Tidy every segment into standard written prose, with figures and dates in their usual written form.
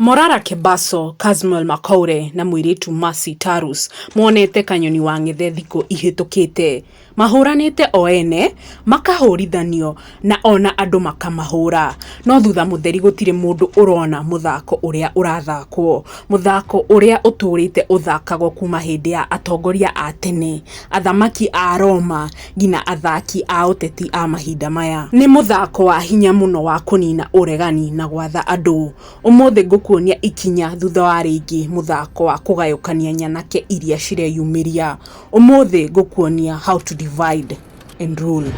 Morara Kebaso, Casmuel Makoure na muiritu Mercy Tarus monete kanyoni wa ng'ethe thikũ ihĩtũkĩte. Mahuranĩte o ene, makahurithanio na ona andũ makamahũra. No thutha mũtheri gũtirĩ mũndũ ũrona mũthako ũrĩa ũrathakwo. Mũthako ũrĩa ũtũrĩte ũthakagwo kuma hĩndĩ ya atongoria a tene, athamaki a Roma nginya athaki a ũteti a mahinda maya. Nĩ mũthako wa hinya mũno wa kũnina ũregani na gwatha andũ. Ũmũthĩ ngũkuonia ikinya thutha wa rĩngĩ mũthako wa kũgayũkania nyanake iria cireyumĩria. Ũmũthĩ ngũkuonia how to divide and rule.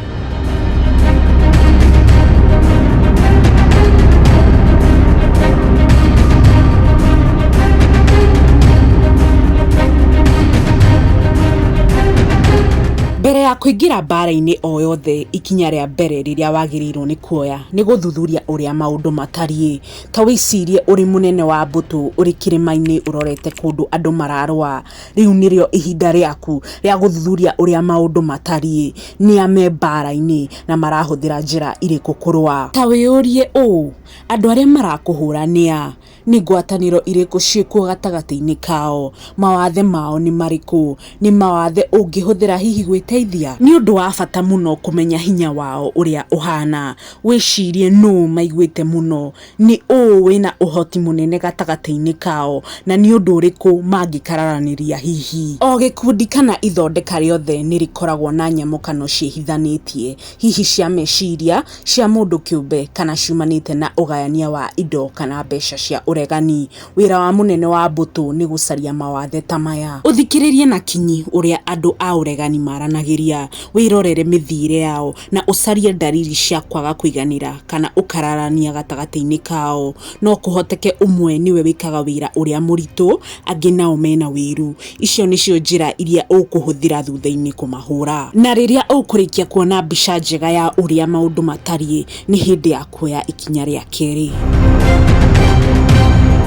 Mbere ya kũingĩra mbara-inĩ o yothe, ikinya rĩa mbere rĩrĩa wagĩrĩirwo nĩ kuoya nĩ gũthuthuria ũrĩa maũndũ matariĩ. Ta wĩcirie ũrĩ mũnene wa mbũtũ ũrĩ kĩrĩma-inĩ ũrorete kũndũ andũ mararũa. Rĩu nĩrĩo ihinda rĩaku rĩa gũthuthuria ũrĩa maũndũ matariĩ. Nĩa me mbara-inĩ na marahũthĩra njĩra irĩkũ kũrũa. Ta wĩyũrie ũũ, andũ arĩa marakũhũra nĩa? Nĩ ngwatanĩro irĩkũ ciĩkuo gatagatĩ-inĩ kao? Mawathe mao nĩ marĩkũ? Nĩ mawathe ũngĩhũthĩra hihi gwĩteithia? Nĩ ũndũ wa bata mũno kũmenya hinya wao ũrĩa ũhana. Wĩcirie nũũ maiguĩte mũno, nĩ ũũ wĩna ũhoti mũnene gatagatĩ-inĩ kao, na nĩ ũndũ ũrĩkũ mangĩkararanĩria hihi. O gĩkundi kana ithondeka rĩothe nĩ rĩkoragwo na nyamũkano ciĩhithanĩtie, hihi cia meciria, cia mũndũ kĩũmbe, kana ciumanĩte na ũgayania wa indo kana mbeca cia ũregani. Wĩra wa mũnene wa mbũtũ nĩ gũcaria mawathe ta maya. Ũthikĩrĩrie na kinyi ũrĩa andũ a ũregani maranagĩria, wĩrorere mĩthiĩre yao na ũcarie ndariri cia kwaga kũiganĩra kana ũkararania gatagatĩ-inĩ kao. No kũhoteke ũmwe nĩwe wĩkaga wĩra ũrĩa mũritũ, angĩ nao mena wĩru. Icio nĩcio njĩra iria ũkũhũthĩra thutha-inĩ kũmahũra. Na rĩrĩa ũkũrĩkia kuona mbica njega ya ũrĩa maũndũ matariĩ, nĩ hĩndĩ ya kuoya ikinya rĩa kerĩ.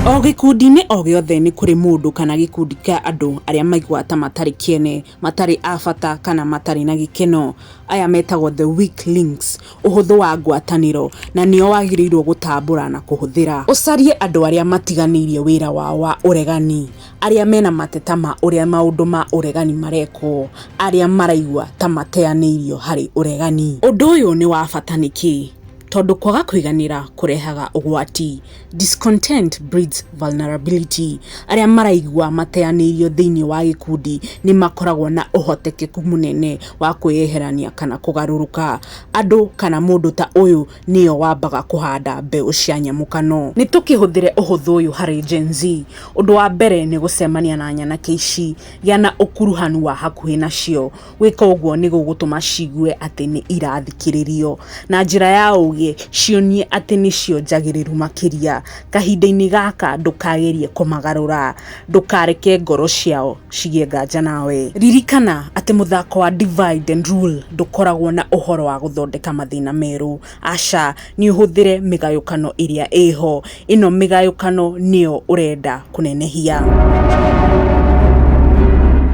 O gĩkundi-inĩ o gĩothe nĩ kũrĩ mũndũ kana gĩkundi kĩa andũ arĩa maiguata matarĩ kĩene, matarĩ a bata kana matarĩ na gĩkeno. Aya metagwo the weak links, ũhũthũ wa ngwatanĩro, na nĩo wagĩrĩirwo gũtambũra na kũhũthĩra. Ũcarie andũ arĩa matiganĩirie wĩra wao wa ũregani, arĩa mena mateta ma ũrĩa maũndũ ma ũregani marekwo, arĩa maraigua ta mateanĩirio harĩ ũregani. Ũndũ ũyũ nĩ wa bata nĩkĩ? Tondũ kwaga kũiganĩra kũrehaga ũgwati. Discontent breeds vulnerability. Arĩa maraigua mateanĩirio thĩinĩ wa gĩkundi nĩ makoragwo na ũhotekeku mũnene wa kwĩyeherania kana kũgarũrũka. Andũ kana mũndũ ta ũyũ nĩyo wambaga kũhanda mbeũ cia nyamũkano. Nĩ tũkĩhũthĩre ũhũthũ ũyũ harĩ Gen Z. Ũndũ wa mbere nĩ gũcemania na nyanake ici, gĩa na ũkuruhanu wa hakuhĩ nacio. Gwĩka ũguo nĩ gũgũtũma ciigue atĩ nĩ irathikĩrĩrio, na njĩra ya ũgĩ cionie atĩ nĩcio njagĩrĩru makĩria. Kahinda-inĩ gaka ndũkagerie kũmagarũra, ndũkareke ngoro ciao cigĩe nganja nawe. Ririkana atĩ mũthako wa divide and rule ndũkoragwo na ũhoro wa gũthondeka mathĩna merũ. Aca, nĩ ũhũthĩre mĩgayũkano ĩrĩa ĩho. Ĩno mĩgayũkano nĩyo ũrenda kũnenehia.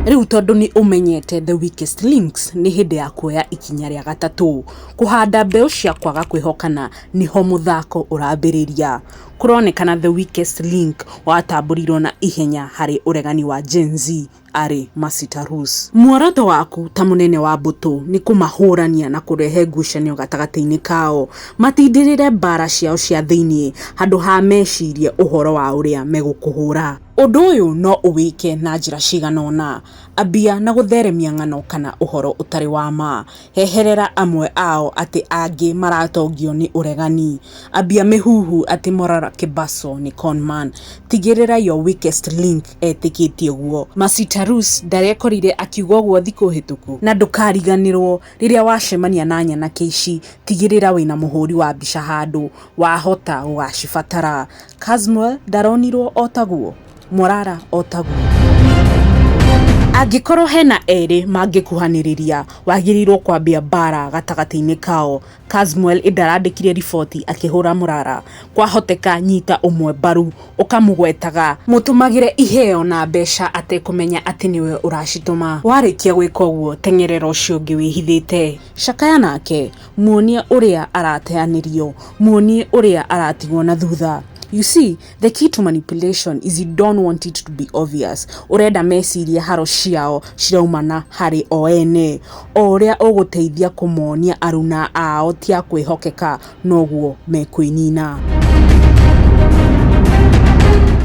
Rĩu tondũ nĩ ũmenyete the weakest links, nĩ hĩndĩ ya kuoya ikinya rĩa gatatũ. Kũhanda mbeũ cia kwaga kwĩhokana nĩho mũthako ũrambĩrĩria. Kũronekana the weakest link watambũrirwo na ihenya harĩ ũregani wa Gen Z arĩ Mercy Tarus. Muoroto waku ta mũnene wa mbũtũ nĩ kũmahũrania na kũrehe ngucanio gatagatĩ-inĩ kao. Matindĩrĩre mbara ciao cia thĩinĩ handũ ha mecirie ũhoro wa ũrĩa megũkũhũra. Ũndũ ũyũ no ũwĩke na njĩra cigana ũna. Ambia na gũtheremia ng'ano kana ũhoro ũtarĩ wa ma. Heherera amwe ao atĩ angĩ maratongio nĩ ũregani. Ambia mĩhuhu atĩ Morara Kebaso nĩ conman. Tigĩrĩra your weakest link etĩkĩtie guo. Mercy Tarus ndarekorire akiuga ũguo thikũ hĩtũku. Na ndũkariganĩrwo rĩrĩa wacemania na nyanake ici, tigĩrĩra wĩna mũhũri wa mbica handũ, wahota gũgacibatara. Casmuel ndaronirwo o taguo, Morara o taguo. Angĩkorwo hena erĩ mangĩkuhanĩrĩria, wagĩrĩirwo kwambia mbara gatagatĩ-inĩ kao. Casmuel ndarandĩkire riboti akĩhũra Morara. Kwahoteka nyita ũmwe mbaru, ũkamũgwetaga, mũtũmagĩre iheo na mbeca atekũmenya atĩ nĩwe ũracitũma. Warĩkia gwĩka ũguo, teng'erera ũcio ũngĩ wĩhithĩte. Cakaya nake, muonie ũrĩa arateanĩrio, muonie ũrĩa aratigwo na thutha. You see, the key to manipulation is you don't want it to be obvious. Urenda meciria haro ciao ciraumana hari o ene, o uria uguteithia kumonia aruna ao tia kwihokeka noguo mekwinina.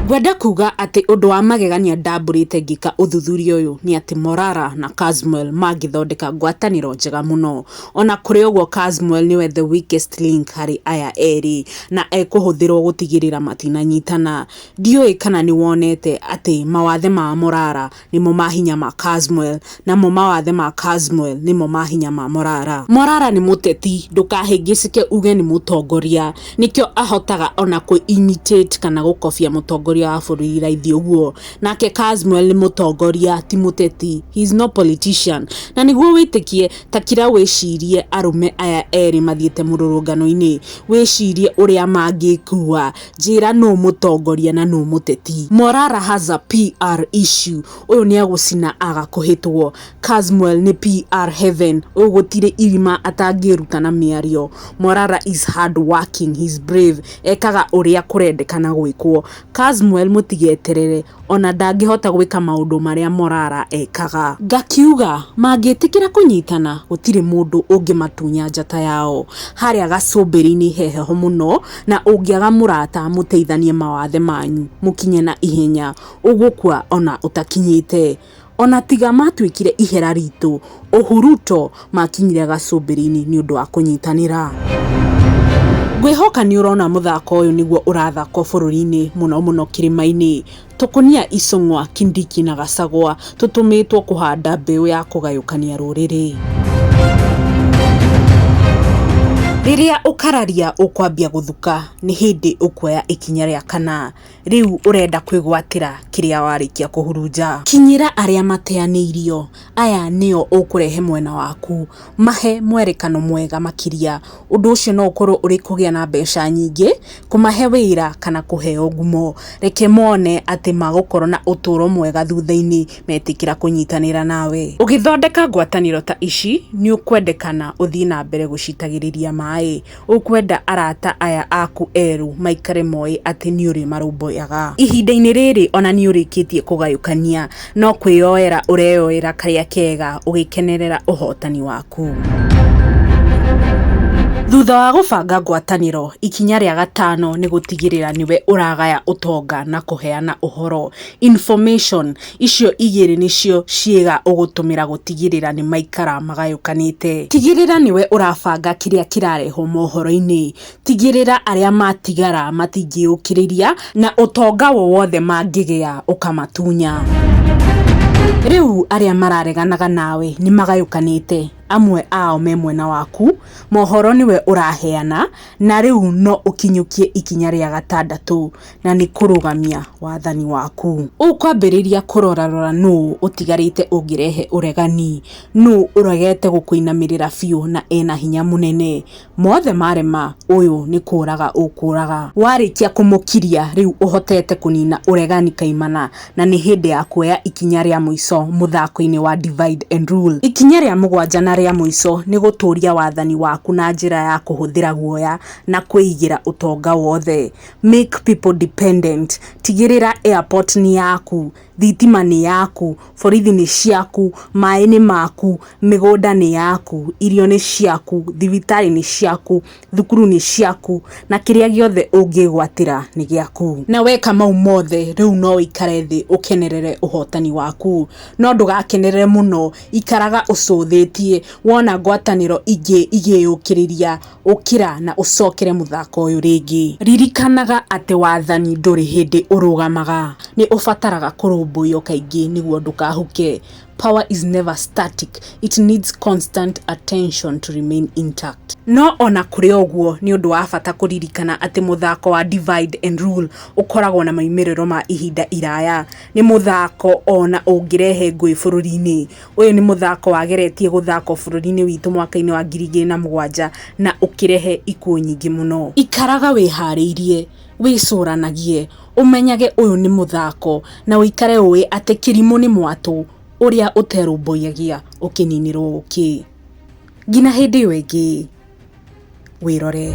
Gwenda kuga ati undu wa magegania ndamburite ngika uthuthuria uyu ni ati Morara na Casmuel magithondeka ngwataniro njega muno. Ona kuri uguo Casmuel niwe the weakest link hari aya eri na ekuhuthirwo gutigirira matinanyitana. Ndioi kana ni wonete ati mawathe ma Morara nimo mahinya ma Casmuel na mo mawathe ma Casmuel nimo mahinya ma Morara. Morara ni muteti ndukahingicike uge ni mutongoria, nikyo ahotaga ona ku imitate kana gukofia mutongoria wa bururi raithi uguo. Nake Casmuel ni mutongoria ti muteti, he is no politician. Na niguo witikie takira wicirie arume aya eri mathiete mururungano-ini, wicirie uria mangikua, njira no mutongoria na no muteti. Morara has a PR issue, uyu ni agucina agakuhitwo. Casmuel ni PR heaven, uyu gutire irima atangiruta na miario. Morara is hard working, he is brave, ekaga uria kurendekana gwikwo. Casmuel mutigeterere, ona ndangihota gwika maundu maria Morara ekaga. Ngakiuga mangitikira kunyitana gutire mundu ungimatunya njata yao. Haria gacumbiri-ini heheho muno, na ungiaga murata muteithanie mawathe manyu mukinye na ihenya, ugukua ona utakinyite. Ona tiga matwikire ihera ritu, Uhuruto makinyire gacumbiri-ini ni undu wa kunyitanira. Gwihoka ni urona muthako uyu niguo urathako bururi-ini muno kirima-ini. Tukunia Icung'wa, Kindiki na Gachagua tutumitwo kuhanda mbeu ya kugayukania ruriri. Riria ukararia ukwambia guthuka ni hindi ukuoya ikinya ria kana. Riu urenda kwigwatira kiria warikia kuhurunja. Kinyira aria mateaniirio, aya nio ukurehe mwena waku, mahe mwerekano mwega makiria. Undu ucio no ukorwo uri kugia na mbeca nyingi, kumahe wira kana kuheo ngumo. Reke mone ati magukorwo na uturo mwega thutha-ini metikira kunyitanira nawe. Ugithondeka ngwataniro ta ici ni ukwendekana uthii na mbere gucitagiriria mai. Ukwenda arata aya aku eru maikare moi ati ni uri marumboyaga. Ihinda-ini riri ona ni urikitie kugayukania, no kwioera ureoera karia kega ugikenerera uhotani waku. Thutha wa gubanga ngwataniro, ikinya ria gatano ni gutigirira niwe uragaya utonga na kuheana uhoro. Information icio igiri nicio ciega ugutumira gutigirira ni maikara magayukanite. Tigirira niwe urabanga kiria kirareho mohoro-ini. Tigirira aria matigara matingiukiriria na utonga wothe mangigia ukamatunya. Riu aria marareganaga nawe ni magayukanite. Amwe ao me mwena waku, mohoro niwe uraheana, na riu no ukinyukie ikinya ria gatandatu, na ni kurugamia wathani waku. Ukwambiriria kurorarora nu utigarite ungirehe uregani, nu uregete gukuinamirira biu na ena hinya munene. Mothe marema uyu ni kuraga ukuraga. Warikia kumukiria riu uhotete kunina uregani kaimana, na ni hindi ya kuoya ikinya ria muico muthako-ini wa divide and rule. Ikinya ria mugwanja na ria muico ni guturia wathani waku na njira ya kuhuthira guoya na kwigira utonga wothe. Make people dependent. Tigirira airport ni yaku, thitima ni yaku, borithi ni ciaku, mai ni maku, migunda ni yaku, irio ni ciaku, thibitari ni ciaku, thukuru ni ciaku, na kiria giothe ungigwatira ni giaku. Na weka mau mothe riu no ikare thi ukenerere uhotani waku. No ndugakenerere muno, ikaraga ucuthitie, wona ngwataniro ingi igiyukiriria ukira na ucokere muthako uyu ringi. Ririkanaga ati wathani nduri hindi urugamaga, ni ufataraga kurumbuyo kaingi niguo ndukahuke. Power is never static. It needs constant attention to remain intact. No ona kuri oguo ni undu wa bata kuririkana ati muthako wa divide and rule ukoragwo na maimiriro ma ihinda iraya. Ni muthako ona ungirehe ngui bururi-ini. Uyu ni muthako wageretie guthako bururi-ini witu mwaka-ini wa 2007 na ukirehe ikuo nyingi muno. Ikaraga wihariirie, wicuranagie, umenyage uyu ni muthako, na uikare uwe ati kirimu ni mwatu uria uterumbuyagia ukininirwo uki. Ngina hindi wengi wirore.